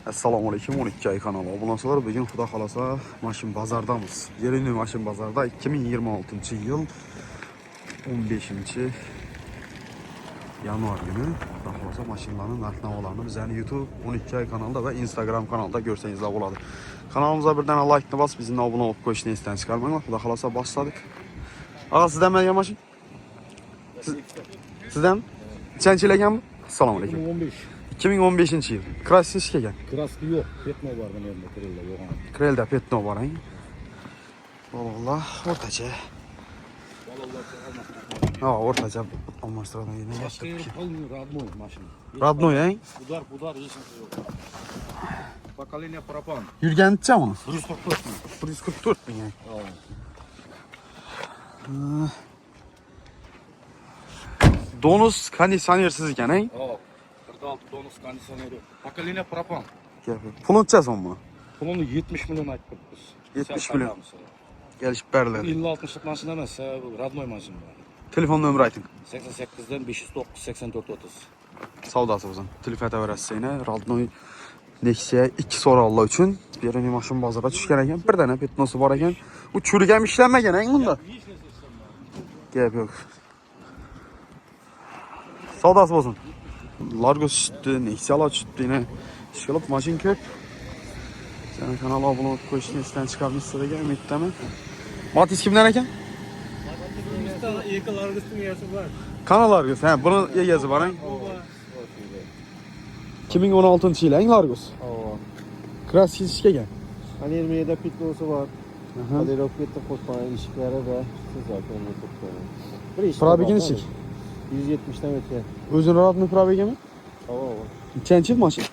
Assalomu alaykum 12 ay kanalı obunachilar. Bugün xudo xolasa Mash'in bozordamiz. Yerini Mash'in bozorda 2026-yil 15-yanvar günü xudo xolasa mashinlarning narx-navolarini bizning YouTube 12 ay kanalida va Instagram kanalida ko'rsangizlar bo'ladi. Kanalimizga birdan like-ni bosib, bizni obuna bo'lib qo'yishni esdan chiqarmanglar. Xudo xolasa boshladik. Ağa sizdan menga mashina? Sizdan? Nechanchi yil ekan bu? Assalomu alaykum. 2015 yil. Krassiz kelgan. Kraski yo'q, petno bor buni endi Krelda yo'q. Krelda petno bor, ha. Vallah, o'rtacha. Ha, o'rtacha almashtiradigan yana Boshqa yeri polniy родной mashina. Родной, ha? Budar hech narsa yo'q. Поколение пропан. Yurganicha uni? 144 ming. 144 ming. Donus konditsionersiz ekan, ha? Hop. 46 donus konditsioneri. Поколение пропан. Pulunchasizmi buni? Pulini 70 million aytib biz. 70 million. Kelishib beriladi. 50-60 mashina emas, родной mashina. Telefon nomeri ayting. 88 dan 509 84 30. Savdosi bizning. Telefon tavsiyalasizlar, Rodnoy Nexia 2 so'rallar uchun Berani mashin bozorga tushgan ekan. Bir dana petnosi bor ekan. U churgam ishlanmagan, ha, bunda. Gap yo'q. Savdosi bo'lsin. Largo tushdi, Nexialar tushdi, yana ishqilib mashin ko'p. Sana kanalga obuna bo'lib qo'yishni esdan chiqarmisiz degan umiddaman. Matiz kimdan ekan? Largosning egasi bor. Kanal Largos, ha, buni egasi bor, ha. 2016 yil, Largos. Krassiz kelgan. Hani 27'de pitlosu var. Hadi rokette koşmanın ilişkileri ve siz zaten tuttuğunuz. Bir iş. Probegini çek. 170'ten öte. O'zini Rodnoy probegi mi? Tamam. Nechanchi yil mashin?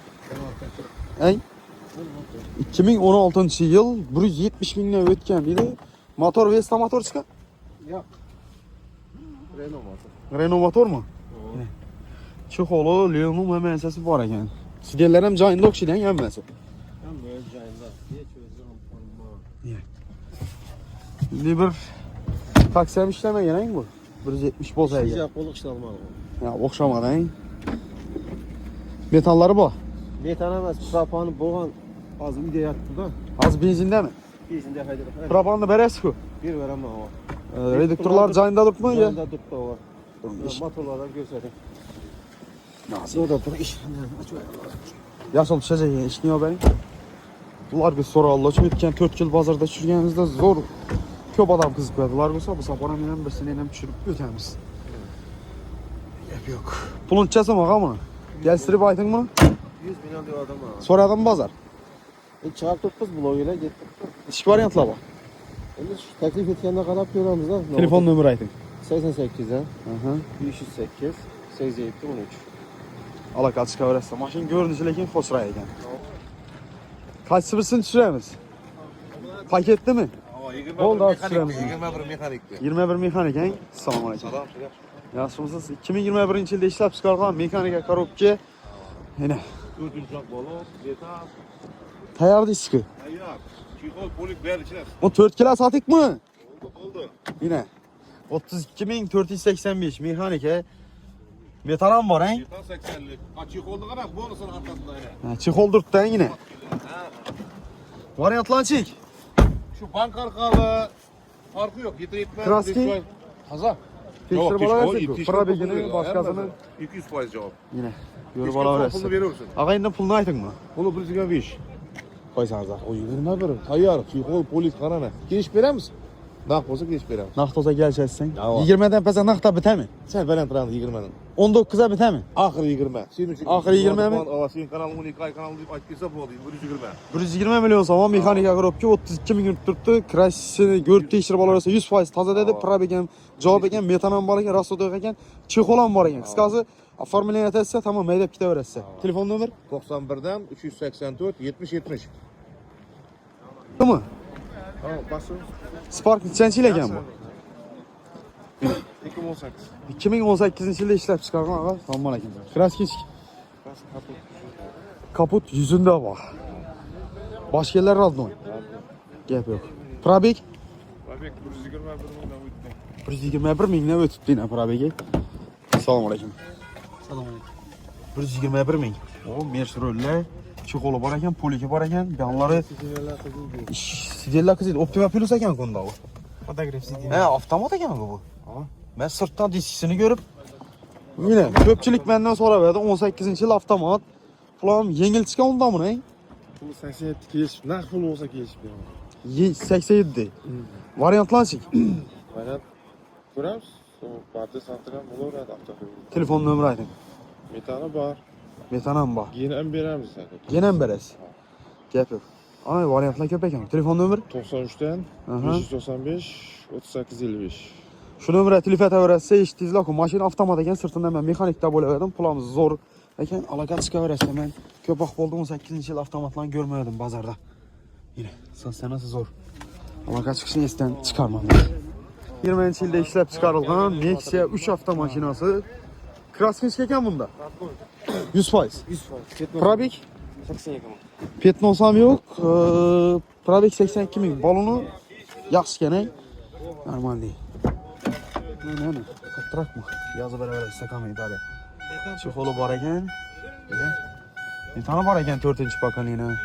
Ay. 2016 yil 170 mingdan o'tgan deydi. Motor Vesta motor chiqadi. Yok. Renault motor. Renault motormi? Chexoli, Leon'un hammasi bor ekan. Sigellar ham joyinda o'xshaydi hammasi. Hem böyle cayında. Niye çözeceğim formu? Endi bir taksi ham ishlamagan bu. 170 bo'lsa ekan. Sıcak oluk işlemeli. Ya o'xshamadi. Metallari bor. Metan emas, propanı boğan az ide yattı da. Az benzindami? Bizinde haydi. Propanni berasiz-ku. Bir veremem ama. Reduktorlar joyinda turibmi? Yanında tuttu o var. Motorlardan göstereyim. Nasıl? Orada dur işlemler. Yashil tushajagan ishni yo'q. Ularga so'rallar uchun o'tgan 4 yil bozorda tushirganimizda zo'r ko'p odam qiziq qo'yadi. Ularga bo'lsa bu safar ham birsini ham tushirib o'tamiz. Gap yo'q. Pulunchasi og'a buni? Keltirib ayting buni. 100 milyon diyor adam ha. So'radim bozor. Çıkarttık biz bloger'e gittik. İki variantlar bor. Endi şu teklif etganda qarab ko'ramiz da. Telefon nomeri ayting. 88 ha. Aha. 508 87 13. Aloqa chiqaverasiz. Mashin ko'rinishi lekin xo'sroq ekan. Qaysi birisini tushiramiz? Paketdimi? Bo'ldi, tushiramiz. 21 mexanikdi. 21 mexanik, ha? Assalomu alaykum. Salom. Yaxshimisiz? 2021-yilda ishlab chiqarilgan mexanika korobka. Yana 4-uchoq bo'lib, metan, tayyor diski. tayyor. Chexol, polik bari ichida. O 4 kilo satikmi? Oldu. Yine 32.485 mexanika. Metan ham bor, ha? Metan 80'lik. Chexolni qarab, bonusini orqasida yana. Chexol turibdi yine. Variantlar chek. Şu bank arkalı farkı yok. Yeter Kraski? Hazır. Tekrar bolaversin-ku. Probegini boshqasini 200% cevap. yine görüp Pulunu alaverasiz. veriyorsun. Ağa endi pulni aytingmi? Bunu 125. Qo'ysangiz. O 21. Tayyor. Chexol, polik qarana. Kirish beramiz. Naq bo'lsa kirish beramiz. Naqd olsa kelishasizsan. Tamam. 20dan pasa naqdda bitami? Sen baland turamiz 20 dan. 19 a bitami? Oxiri 20. Senin için. Oxiri 20 mi? Senin kanalın 12 ay kanalı deyip aytib kelsa bo'ldi. 120. 120 million so'm mexanika korobka 32 ming yurib turibdi. Krashini ko'rib tekshirib olaversa 100% toza dedi. Probeg ham, javob ekan, metan ham bor ekan, rasodog ekan, chexol ham bor ekan. Qisqasi оформление etsa tamom maydab ketaverasiz. Telefon nomer 91 dan 384 70 70. nima? Tamam basın. Spark nechanchi yil ekan bu? 2018. 2018-yilda ishlab chiqargan ağa. Assalomu alaykum. Kraski kaput yüzünde bor. Boshqalar Rodnoy. Gap yo'q. Probeg Probek 121 mingdan o'tdi. 121 mingdan o'tibdi yana probegi. Assalomu alaykum. Selam aleyküm. 121 ming. O Mercedes Çikolu var ekan, poliki var ekan. Yanları Sidiyeler kızıl değil. sidyalla kızıydı. Optima Plus ekan bunda bu. Fotograf sidiyeler. He, avtomat ekan bu. Ben sırttan diskisini görüp yine köpçülük benden sonra verdi. 18. yıl avtomat. Kulağım yengil çıkan onda mı ne? Pul 87 kelişib, naq pul bo'lsa kelishib beraman. 87. Varyantlar çık. Variant ko'ramiz. Barcha sotilgan bo'laveradi avtomobil. Telefon nömrü ayting. Metani bor. Metanam bor. Keyin ham beramiz aka. Yine mi beresiz? Gap yok. Ay varyantlar köp ekan. Telefon nömrü? 93dan Aha. 595 3855. Şu nömrə telefon etaverəsə eşitdinizlər ki, maşın avtomat ekan, sırtında mən mexanikdə böləverdim. Pulumuz zor ekan, əlaqə çıxaverəsə mən köp vaxt oldu 18-ci il avtomatlarını görmədim bazarda. Yine sənəsi zor. Əlaqə çıxışını istən çıxarmam. 20-ci ildə işləb çıxarılğan Nexia 3 avtomaşinası. Kraskinski ekan bunda. 100%. 100%. Probik 82 min. Petnosam yox. Probik 82 min. Balonu yaxşı gene. Normal değil. Ne? Katrak mı? Yazı beraber istakam idare. Çikolu var ekan. Bir tane var ekan 4. bakanlığına.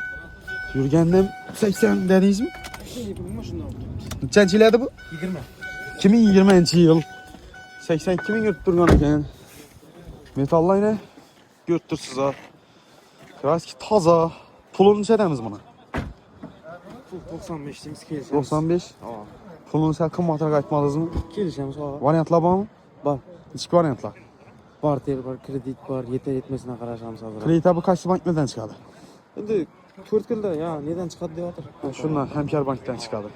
Yürgendim 80 dediniz mi? Kaçıncı yılıydı bu? 20. 2020 yıl. 82 bin yurt durgan ekan. Metalla yine götürsüz ha. Kraski taza. Pulunu neçədəmiz buna? Pul 95 demiz kelişemiz. 95. Pulunu sən qımmatına qayıtmadınız mı? Kelişemiz var. Variantlar var mı? Var. İçki variantlar. Barter var, kredit var, yeter yetmesine qarashamiz hozir. Kredita bu qaysi bank neden çıkadı? Endi 4 yilda ya neden chiqadi deyotir. Şundan Hemkar bankdan çıkadı.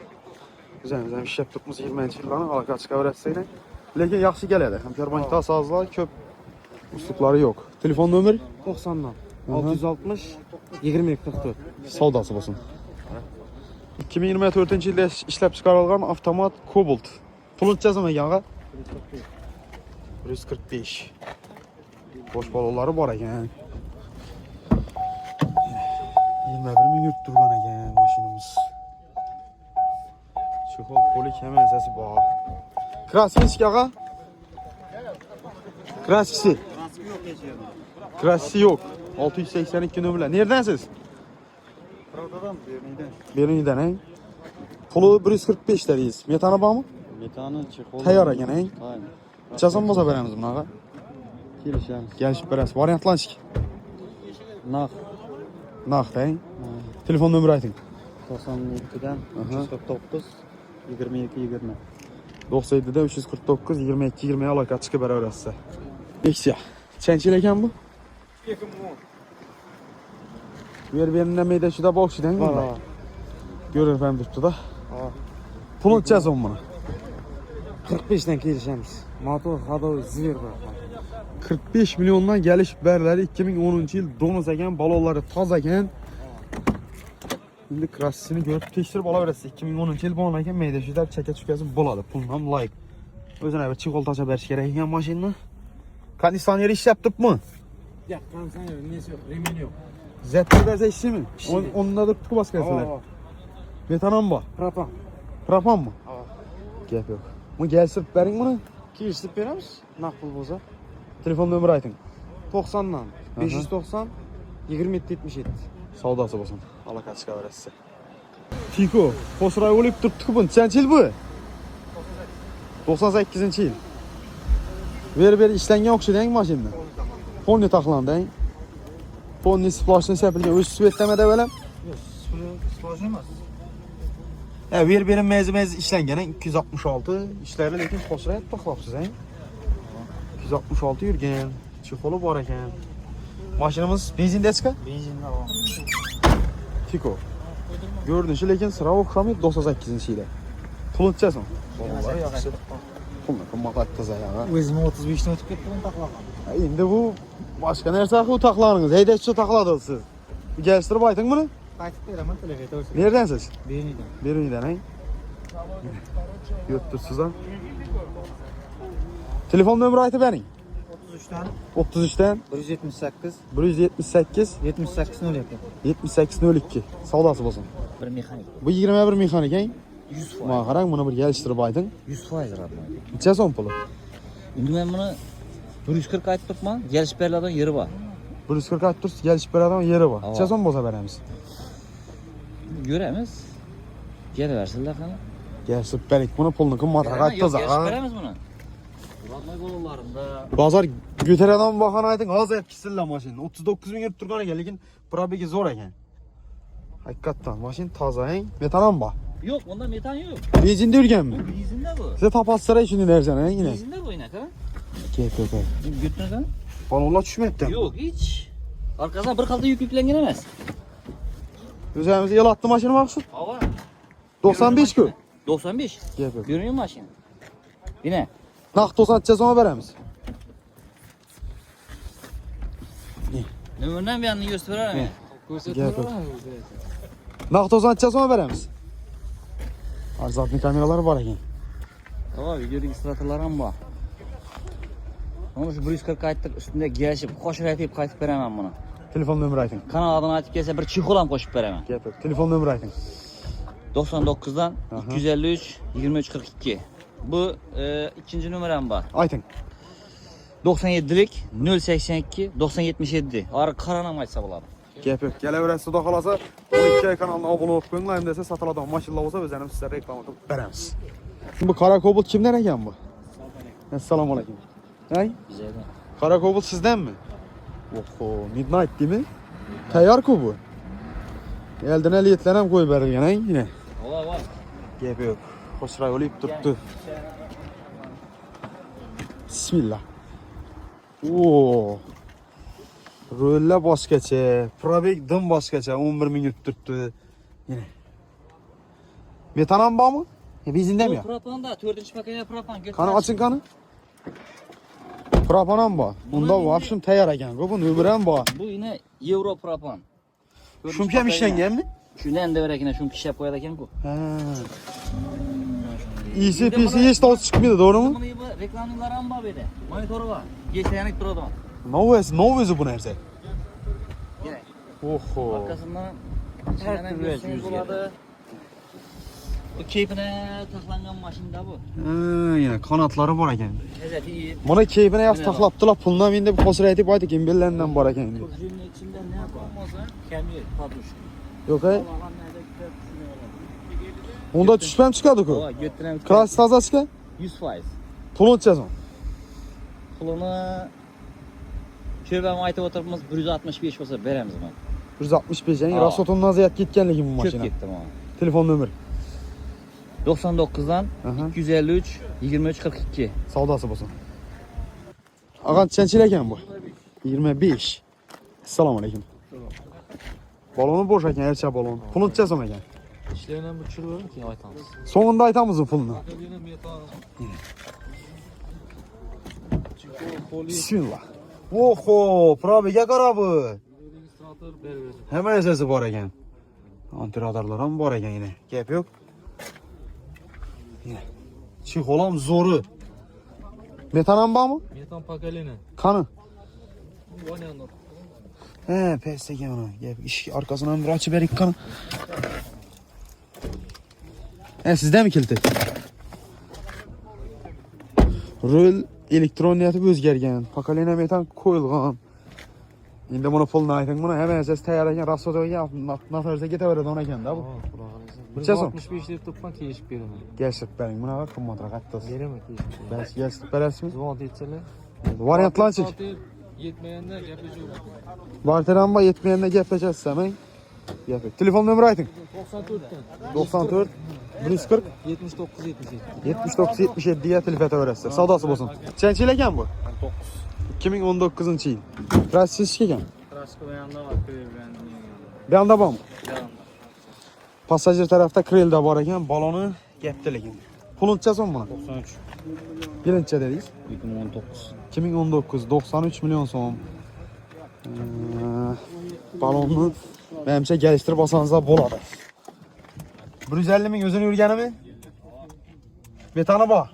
Güzel işlep tutmuş 20-ci illərin əlaqə çıxaverəsə Lekin yaxşı gələdi. Hemkar bankda asazlar köp uslupları yok. Telefon nömrü 90'dan 660 22 44. savdası olsun. 2024-cü ildə işləb çıxarılğan avtomat Cobalt. Pulun cəzəmə yağa 145. Boş baloları var ekan. 21 min yurt durgan ekan maşinimiz. Çikol polik hemen sesi bağ. Krasinski ağa. Kraskisi. Kraskisi yok. 682 nömrələr. Neredensiniz? Pravdadan Berlin'den he. Pulu 145 liriyiz. Metana bağ mı? Metanı çekol. Tayar ekan he. Aynen. Cəzam olsa verəmiz bunu ağa. Kelişemiz. Gəlişib verəmiz. Variantlar çık. Naq Naxt he. Telefon nömrə aytın. 97'den 349 22 20. 97'de 349 22 20'ye əlaqə çıxıb verərsizə. Nexia. Çənçil ekan bu? Ver-berindən meydəşidə bolşidən Var. bunda. Görür fəm tutdu da. Pulun cəzam buna. 45'den kelişemiz. Motor hadoy zver var. 45 milyondan gəliş bərləri 2010-cu il donuz ekan, balonları taz ekan. İndi krassini görüb tekstir bala verəsə 2010-cu il balon ekan, meydəşidər çəkə çükəsi boladı. Pulundan layiq. Özünə bir çikoltaça bərş gərək ekan maşinini. Kondisioneri işləb mı? Ya kansan yok, neyse yok, remin yok. Zətlərdə işi mi? Onunla da tutku baskısılar. Metanan var. Propan. Propan mı? Gəp yox. Bu gəlsib bərin bunu. Kiriştirip veremiz. Nakbul boza. Telefon nömrə aytın. 90'dan 590 27 77. Savdası olsun. Əlaqə çıxa verəsiz. Tiko, Fosray olub tutdu bu. Neçənci il bu? 98-ci il. Ver işlənən oxşayır maşınla. Ponni taxlandı. Ponni splaşını səpilgən öz süvetləmədə belə. Splaj olmaz. Ver-berin məzi işləngən 266 işləri lekin Fosray taxlapsız. 266 yürgən. Çikolu var ekan. Maşınımız benzində çıxa? Benzinli hava. Tiko. Gördüğünüz lekin sıra oxşamır 98-ci ilə. Pulun çəsən. Vallahi yaxşı. Pulun qımmat qıza ya. Özümü 35'ten ötüp gitti bunu taklama. İndi bu başqa нәрsə axı taxlanınız. Heydəççi taxladınız siz. Bir gəlişdirib aytın bunu. Takip edemem telefonu olsun. Neredənsiz? Benzinli. Berlin'dən he. Götürsüz ha. Telefon nömrə aytı bərin. 33'ten 33'dən 178 178 78 02. 7802. Savdası olsun. Bir mekanik. Bu 21 mexanik he. 100%. Mağaran bunu bir gəlişdirib aytın. 100% abi. Neçə son pulu? Endi men buni 140 aytib turibman, gelish beradigan yeri bor. 140 aytib tursiz, kelishib beradigan yeri bor. Ava. Necha so'm bo'lsa beramiz? Göremiz. Kelaversinlar qani. Kelishib berik, buni pulni qimmatroq Yo'q, aytdingiz. kelishib beramiz buni. Uratmay qo'llarimda. Bozor ko'taradigan bahona ayting, hozir ketsinlar mashinani. 39 ming yeb turgan ekan, lekin probegi zo'r ekan. Haqiqatdan mashina toza, metan ham bor. Yo'q, bunda metan yo'q. Benzinda yurganmi? Bu benzinda bu. Siz topasizlar shuni narsani, yine. Benzinda bu inaqa. Ket. Götürürsen? Balonlar tushmayapti. Yo'q, hiç. Arkasından bir kalta yük yüklengen emas. O'zimiz el attı mashina maqsud. Ava. 95 ku. 95. Gap. Görünüyor maşina. Yine. Naqd 90 so'm beramiz. Nömrədən bir yanını göstərərəm. Gap. Naqd 90 so'm beramiz. Arzatlı kameralar var ekan. Ava, video registratorlar ham bor. Onu şu 140 aytdık üstünde gelişip qo'shib aytib qaytib beraman bunu. Telefon nömrə ayting. Kanaldan aytib kelsə bir chexol ham qo'shib beraman. Gap. Telefon nömrə ayting. 99'dan Aha. 253 2342. Bu ikinci numaram var. Ayting. 97'lik 082 977. Arı karanam aytsa bo'ladi. Gap. Kelaverasiz, xudo xolasa 12 kanalına abone olup qo'yinglar, endi esa sotiladigan mashinalar bo'lsa biz ham sizlarga reklama qilib beramiz. Bu qora Cobalt kimdan ekan bu? Assalomu alaykum. Hay? Bizada. Qora Cobalt sizdanmi? Oho, Midnight değil mi? Tayyor-ku bu. Eldan eliyetlar ham qo'yib berilgan, yine. Ava. Gap yo'q. Xo'shroq olib turibdi. Bismillah. Oo. Rolla boshqacha, probeg dim boshqacha, 11 ming yurib turibdi. Yine. Metan ham bormi? Benzindami yo'q? Propanda 4-paketli propan. Qani oching qani? Propan ham bor. Bunda vobshim tayyor ekan. Bu nömrə ham bor. Bu yine Euro propan. Shumka ham ishlanganmi? Shundan da berakina shum kishab qo'yadi ekan-ku. Ha. Isi pisi hech to'g'ri chiqmaydi, to'g'rimi? Buni bu reklamlar ham bor bu yerda. Monitori bor. Yeshayanib turadi. Novesi bu narsa. Kerak. Oho. Arkasından her türlü bo'ladi. Bu keyfine taxlangan mashinada bu. Yine qanotlari bor ekan. Lezzati iyi. Mana keyfini yaxshi taxlabdilar, pulni endi bu qo'shib aytib aytdik, imbellaridan bor ekan. Kuzinin içinde ne yapamazsa kamil paduş. Yo'q, ay. Unda tushpam chiqadi-ku. Ova, götüren Klass tozasiga 100%. pulni o'tchasan. Pulunu Körbəm aytib o'tiribmiz 165 bo'lsa beramiz mana. 165 yani rasotun ziyat ketganligi bu Ko'p mashina. ketdi mana. Telefon nömrü. 99'dan Aha. 253 23 42. Savdası bo'lsin. Ağan çençil ekan bu. 25. Assalomu alaykum. Balonu boş ekan, ercha balon. Pulni o'tchasan ekan. İşlerinden bu çürüyorum ki aytamiz. So'ngida aytamiz pulni. Bismillah. Oho, probiga qara bu. Registrator berber. Hamma narsasi bor ekan. Antiradarlar ham bor ekan yine. Gap yo'q. Yine. Chixolam zo'ri. Metan ham bormi? Metan pakalini. Qani? Vanyanlar. He, pes ekan uni. Gap ish orqasidan bir ochib berik qani. Sizdami kilti? Rol elektroniyati o'zgargan. Pakalina metan qo'yilgan. Endi buni pulni ayting, buni hamma narsasi tayyor ekan, rassodoga nafarza ketaveradigan ekanda bu. Nechaso'm? 65 deb turibman, kelishib beraman. Kelishib bering, bunaqa qimmatroq aytasiz. Beraman kelishib. Bas, kelishib berasizmi? Zvon etsalar. Variantlanchik. Yetmaganda gaplashib. Barteran bor, yetmaganda gaplashasiz, men. Gap. Telefon nomer ayting. 94dan 94 140 79 77. 79 77 ga telefon etaverasiz. Savdosi bo'lsin. Qancha yil ekan bu? 2019-yil. Rossiyasiz ekan. Kraska yanında var, krevlen. Bu yoqda bormi? Passajir tarafda krelda bor ekan, baloni gapda lekin. Puluncha so'm buni? 93. Birinchi dedingiz? 2019. 2019 93 milyon so'm. Balonni menimcha geliştirib olsangiz bo'ladi. 150 ming o'zini yurganimi? Metani bor.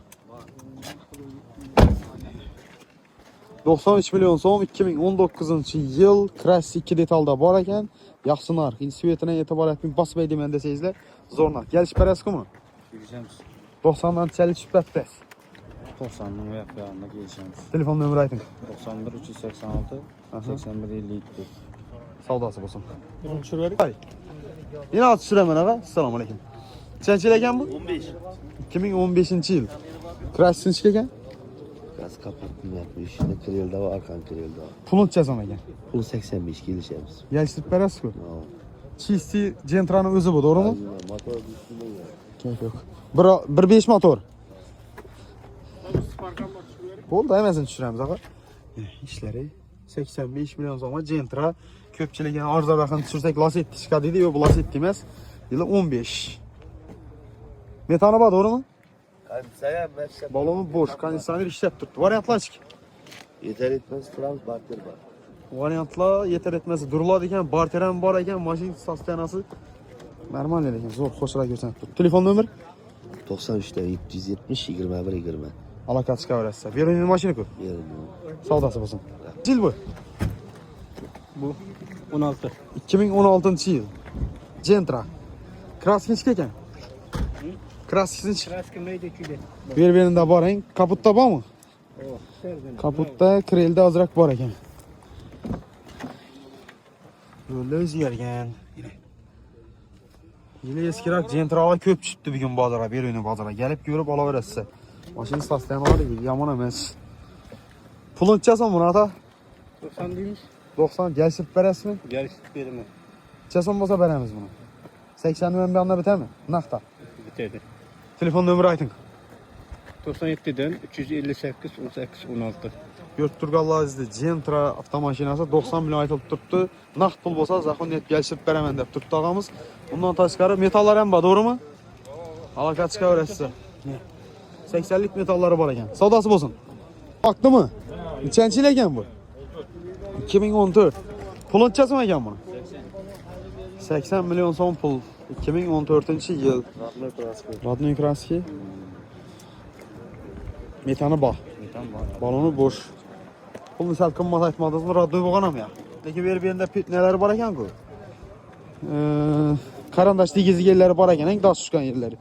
93 milyon so'm 2019-yil Classic 2 detalda bor ekan. Yaxshi narx. Svetidan e'tibor etib bosmay deman desangizlar, zo'r narx. Kelishib berasizmi? Geleceğiz. 90dan chalish tushibdi. To'qsonning oyoq buyog'ida kelishamiz. Telefon nömrü ayting. 91 386 81 54. Savdosi bo'lsin. Buni tushirib bering. Hay. Yine at sürəmən ağa. Assalamu alaykum. Neçənci ekan bu? 15. 2015-yil. Krassinski ekan. Gaz kapattım yapmış. İşte kırıldı var, arkan kırıldı var. Pulun çəzəm ekan. Pul 85 gelişemiz. Gəlişdirib berəsiz-ku. No. Chisti Gentra'nın özü bu, doğru mu? Motor üstünde ya. Keyif yok. 1.5 motor. Oldu hemen düşürəmiz ağa. İşləri 85 milyon sonra Gentra köpçülüğün arıza bakın düşürsek Lasetti çıkadı idi. Yok bu Lasetti emas. Yılı 15. Metanı var doğru mu? Kansaya mesela. Balonu boş. Kondisioner işlep tuttu. Varyantlar çık. Yeter etmez trans barter var. Varyantlar yeter etmez. Duruladı iken, barteren var iken, maşin sastayanası normal ekan. Zor, xoşra görsən. Telefon nömrə? 93'te 770 21 20. Alaka çıkaverəsə. Verin maşını koy. Yerim. Savdası olsun. Cil bu. Bu 16. 2016 yıl. Gentra. Kraskinski ekan. Kraskinski. Kraska meyde küle. Verberində var en. Kaputta var mı? Kaputta, krelde azrak var ekan. Böyle özgərgən. Yine eskirak Gentra'lar köp çıktı bir gün bazara, bir önü bazara. Gelip görüp alaverəsə. Maşını saslayanlar değil, yaman emas. Pulun çəsən bunu ata? 90 deymiş. 90 gəlsib berəsmi? Geliştik verimi. Çəsən olsa berəmiz bunu. 80 milyon bir anda biter mi? Nakta. Bitirdi. Telefon nömrə aytın. 97'den 358 18 16. Götürgallar izli Gentra avtomaşinası 90 milyon aytılıb tuttu. Nakt pul bolsa zaxon net gəlsib berəmən deyib tuttu ağamız. Bundan taşqarı metallar hem var, doğru mu? Alaka çıkaverəsə. 80'lik metalları var ekan. Savdası olsun. Baktı mı? Neçənci il ekan bu? 2014. Pulun çəsən ekan bunu? 80 milyon son pul. 2014 yıl. Radnoy Kraski. Metanı bak. Metan var. Balonu boş. Pul misal qımmat aytmadınız mı? Radnoy boğanam ya. Peki verberində neler var ekan bu? Karandaş digizi yerleri var ekan, en daş düşkan yerleri.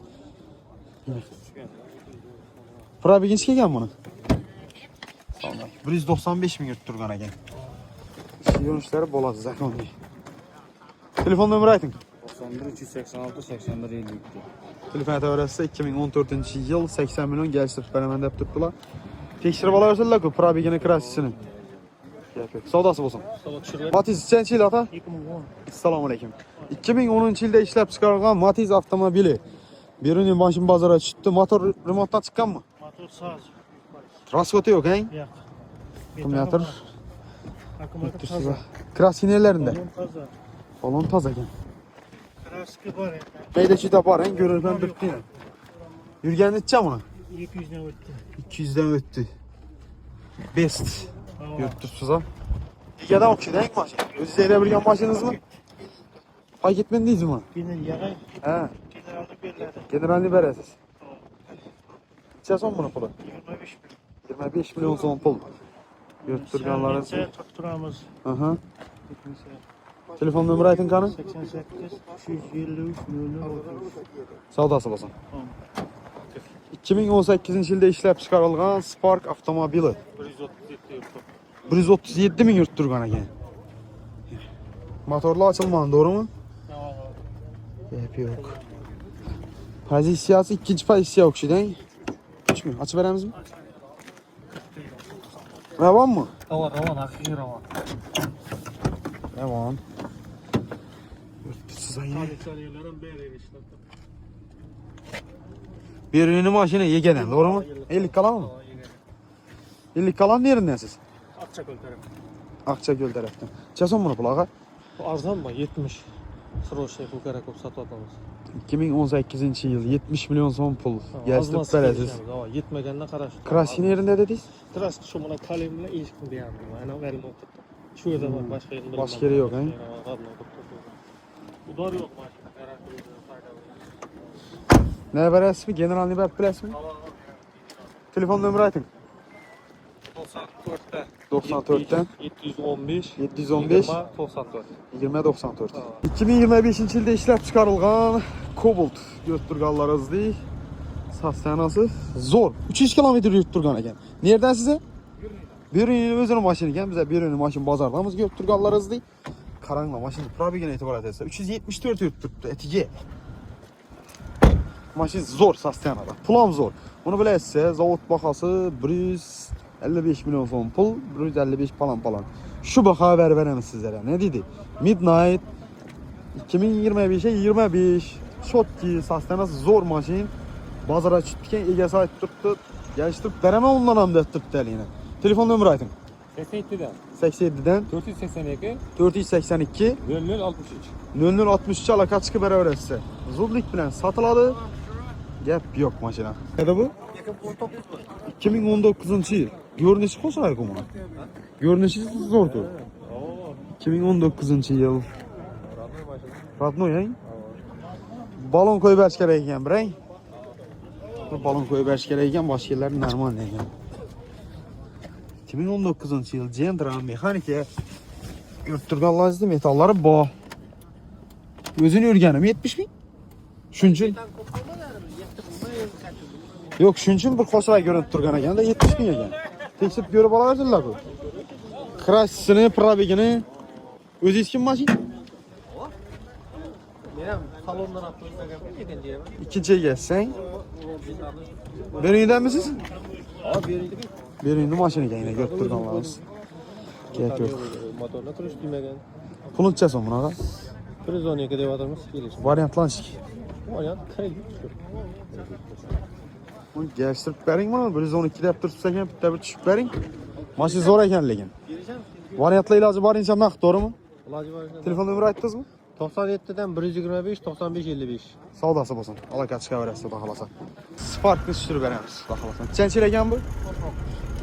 Probiginski ekan bunu? 195 min yurtturgan ekan. Yönüşləri bolası zakonli. Telefon nömrə aytın. 91 386 81 52. Telefon ətəvərəsə 2014 yıl 80 milyon gəlsib bərəmən deyib tutdular. Tekşirib alaversinlər ki, probigini krasisini. Savdası olsun. Sabah tushirib Matiz neçənci il ata? 2010. Assalamu alaykum. 2010 yılda işləb çıxarılған Matiz avtomobili. Birinin maşın bazara çıktı. Motor remontdan çıqqan mı? Motor saz. Raskotu yok hein? Yo'q. Akkumulyator. Akkumulyator Size. toza. Krasinerlərində. Balon toza. Balon taz ekan. Kraska var ekan. Meydəçi də var hein? Görürəm bir ilə. Yürgən neçə bunu? 200'den o'tdi. 200'den öttü. Best. Tamam. Yurtdursiz ha. Ligədən oxşaydı hein maşın? Özünüz elə bilən maşınız mı? Pay getmədiniz mi? Yine yağay. Hə. Generalde verildi. Generalini verəsiz. Neçə son bunu pulu? 25 bin. 25 milyon son pul. Yurtdurganların. Sen tutturamız. Aha. Telefon nömrə aytın qanı? 88 353 00. Savdası olsun. Tamam. 2018 ildə işləb çıxarılған Spark avtomobili. 137 yurttu. 137 min yurtdurgan ekan. Motorlu açılmadı, doğru mu? Tamam. Hep yok. Pozisiyası ikinci pozisiya oxşaydı hein? Üç mü? Açı verəmiz mi? Revan mı? Ravan, hakiki ravan. Revan. Yurtsuz ayı. Salihçilerin beri işte. Bir ürünü maşını yegeden, doğru mu? 50 kalan mı? 50 kalan nerinden siz? Akçakol tarafı. Akçagöl tərəfdən. Çəsən bunu pulağa? Bu arzan mı? 70. Sroşey bu kadar kop satı atamız. 2018 yıl 70 milyon son pul. Gəlsib verəsiz. Ama yetmegenden karıştı. Krasin yerində dediniz? Kras şu bana kalemle ilişkin diye anladım. Yani verim okuttu. Şu yerde var başka yerin. Başka yeri yok, he? Udar yok maşına. Herhangi bir fayda var. Nə verəsiz mi? General Nibət biləsiz mi? Telefon nömrə aytın. 94'te. 94'ten 715. 715 94. 2094. 2025 ildə işləb çıxarılğan Cobalt götürqallarızdır. Sastanası zor. 300 kilometre yürüp turgan ekan. Nereden size? Birinin özünün maşını ekan. Bize birinin maşın bazardamız görüp turganlarız deyip. Karanla maşını probigine etibarat etse 374 yürüp turuptu etige. Maşın zor Sastanada. Pulam zor. Onu bile etse zavod bakası 155 milyon son pul, 155 falan. Şu baka veremiz sizlere. Ne dedi? Midnight 2025'e 25. Şotki Sastanası zor maşın. Bazara çıktıkken egesi ayıp tuttu. Geliştirip vereme ondan ham deyip turuptu eline. Telefon nömrü aytın. 87'den 87'den 482 482 0063. 0063 alaka çıkıp beraber etse. Zudlik bilen satıladı. Gap yok maşına. Ne de bu? 2019 yıl. Görünüşü hoş ayrı buna. Görünüşü zordu. 2019 yıl. Radno ya. Balon koyup aç gereken birey. Bu balon koyup aç gereken başka yerler normal ne yani. 2019 yıl Gendra mexanike yurtturgan lazım metalları bu. Özünü örgenim 70 bin. Şunçun. Yok şunçun bir koşarak görünüp turgan ekan da 70 bin ekan. Tekshirib görüp olaverdilar bu. Krasini, probigini o'zi hech kim mashin? Men ham salondan olib qo'ygan ikkinchi ham. İkinciye geçsen. Beriyindenmisiz? Ha, beriydi. Beriyinde maşin ekan yine görüp turganlarız. Gerek yok. Motorla turish bilmagan. Pul nechaso'm bunaqa? 112 deyapmiz, kelishim. Variantlanchik. Variant kredit. Bunu geliştirib bering mana 112 deb turibsiz ekan, bitta bir tushib bering. Mashin zo'r ekan lekin. Variantlar iloji boricha naqd, to'g'rimi? Iloji bor. Telefon nomerini aytdingizmi? 97'den 125 95 55. Savdosi bo'lsin. Aloqa chiqaverasiz, xudo xolasa. Spark'ni tushirib beramiz, xudo xolasa. Nechanchi yil ekan bu?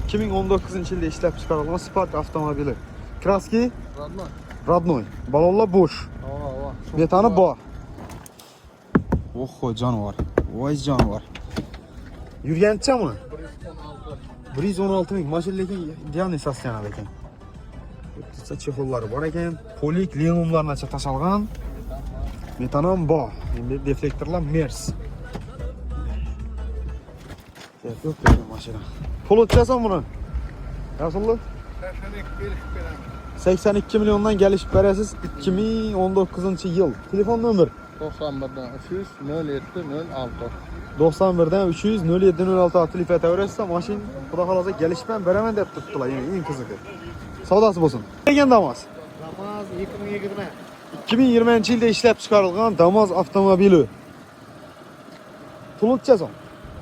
2019-yilda ishlab chiqarilgan Spark avtomobili. Kraski Radnoy. Balonlar bo'sh. Metani bor. Oho, jonivor. Voy jonivor. Yurgancha buni? 116 ming. Mashin lekin idealniy sostenadi ekan. Bitta chexollari bor ekan. Polik liniumlargacha tashalgan. Metan ham bor. Endi deflektorlar Mers. Yo'q bu mashina. Pul o'tchasan buni? Rasululloh 82 milyondan gelişip beresiz 2019 yıl. Telefon nömrü 91'den 300 07 06. 91'den 300 07 06 telefon etaveresiz maşin xudo xolasa gelişmen beremen deb tuttular yani en kızıkı. Savdası olsun. Degen Damas. Damas 2020. 2020 yılda işlep çıkarılgan Damas avtomobili. Pul o'tchasan.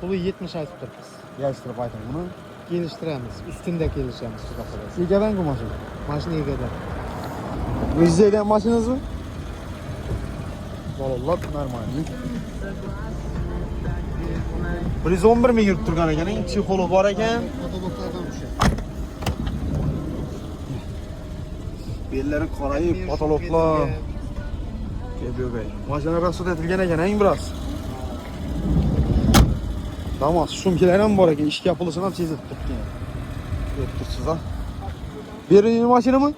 Pulu 70 aytib turibmiz. Geliştirip aytın bunu. Kelishtiramiz. Ustunda kelishamiz xudo xolasa. Egadan bu maşin. Mashina egada. O'zingizdan mashinangizmi? Balonlar normal. 111 ming yurib turgan ekan, ichi qo'li bor ekan. Fotoboklardan o'sha. Bellari qorayib, patologlar. Gebey. Mashina rasod etilgan ekan, biroz. Damas, shumkalar ham bor ekan, ishga yapılışını ham sezib turibdi. Ko'rib tursiz ha. Bering mashinami?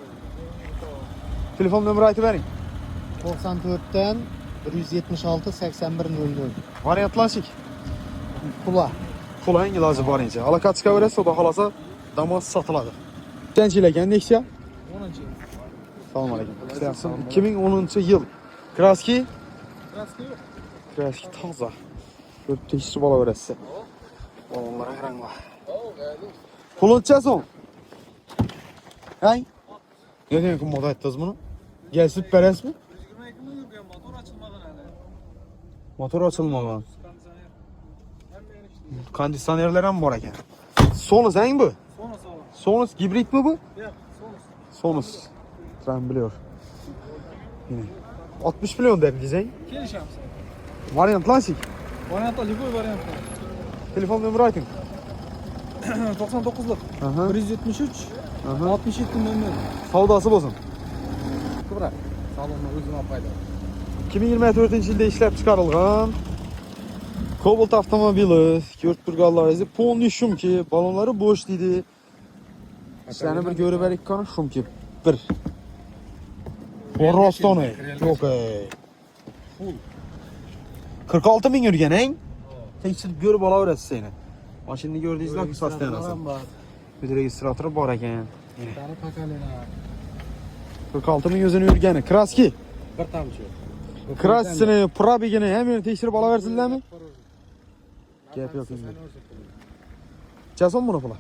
Telefon nömrü aytib bering. 94'ten 176 81 00. Variantlanchik. Pula. Qo'lang iloji boricha. Aloqa chiqaverasiz, xudo xolasa Damas sotiladi. Qancha yil ekan Nexia? 10-yil. Assalomu alaykum. Yaxshi. 2010-yil. Kraski? Kraski yo'q. Kraski toza. Ko'p tekshirib olaverasiz. Balonlarga qaranglar. Puluncha so'ng. Hay? Neden qimmat aytdingiz buni? Gelib berasizmi? 22 ming yurgan motor ochilmagan hali. Motor ochilmagan. Konditsionerlar ham bor ekan. Sonus hang bu? Sonus gibridmi bu? Yo'q, Sonus. Tram biliyor. Yine. 60 milyon dediniz hang? kelishamiz. Variant Lansik. Variantda любой variant bor. Telefon nömrü aytın. 99'lik Aha. 173 Aha. 67 00. Savdası bozun. Kıbra. Salonda o'zim olib qaytaman. 2024 yılda işlep çıkarılgan Cobalt avtomobili görüp turganlaringizni polniy shumki, balonları boş dedi. İşlerini bir görüp verik kanı shumki bir. Borostonu. Yok ey. 46 bin yürgen en. Tekçilib görüp alaverasiz seni. Maşinani gördüğünüzde ki sastayanasın. Registratorlar var. Bir de registratörü var ekan. Tane pakalena. 46 ming o'zini yurgani. Kraski. Bir tamchi. Krassini, probigini hammasini tekshirib olaversinlarmi? Gap yo'q endi. Chason buni pula?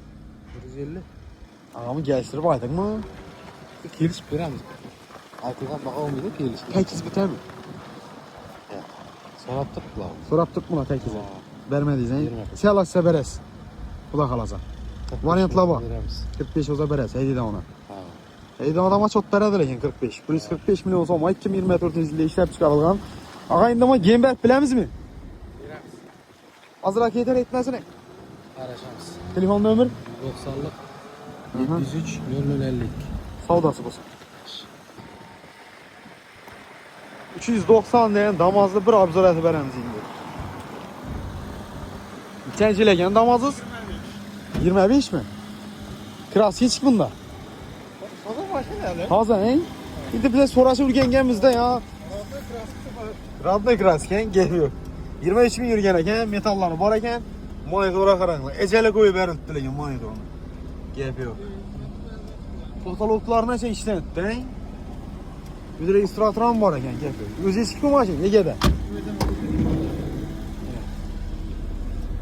150. Ağamı geliştirip aydıkmı? Kelishib beramiz. Aytilgan baho olmaydi, kelishib. 8 bitami? So'rab turibdilar. So'rab turib buni 8'e. Bermediniz ha? Bermedik. Siyalaşsa beresiz. Xudo xolasa. Variantlar bor. Beramiz. 45 olsa beresiz, haydidan ona. Ha. Haydidan odamga çok beradi lekin 45. 145 milyon so'm 2024-yilda ishlab chiqarilgan. Ag'a endi men Gemberg bilamizmi? Beramiz. Azroq yetar etmasini. Qarashamiz. Telefon nomer 90lik Aha. 703 0050. savdosi bo'lsin. 390 degan damozli bir obzor etib beramiz endi. Nechanchi ekan damozingiz? 25 mi? Kraski chiq bunda. Hozir mashinada. Hozir, he? Endi biz so'rashib o'rganganmizda ya. Radnoy kraski, gap yo'q. 23 ming yurgan ekan, metallari bor ekan. Monitorga qaranglar. Ejala qo'yib berilibdi lekin monitorni. Gap yo'q. Fotolovlarni necha ishlanibdi, he? Bir de registrator ham bor ekan, gap yo'q. O'zi eski mashina, negada?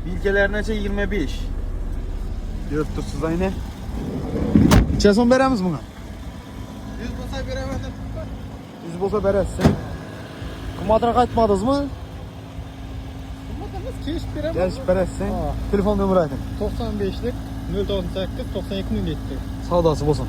Bilkalar necha 25. Deb tursiz ayni. Necha so'm beramiz bunga? 100 bo'lsa beraman. 100 bo'lsa berasiz. Qimmatroq aytmadingizmi? Qimmatimiz kelishib beraman. Kelishib berasiz. Ha. Telefon nomeri ayting. 95lik 098 92 07. Savdosi bo'lsin.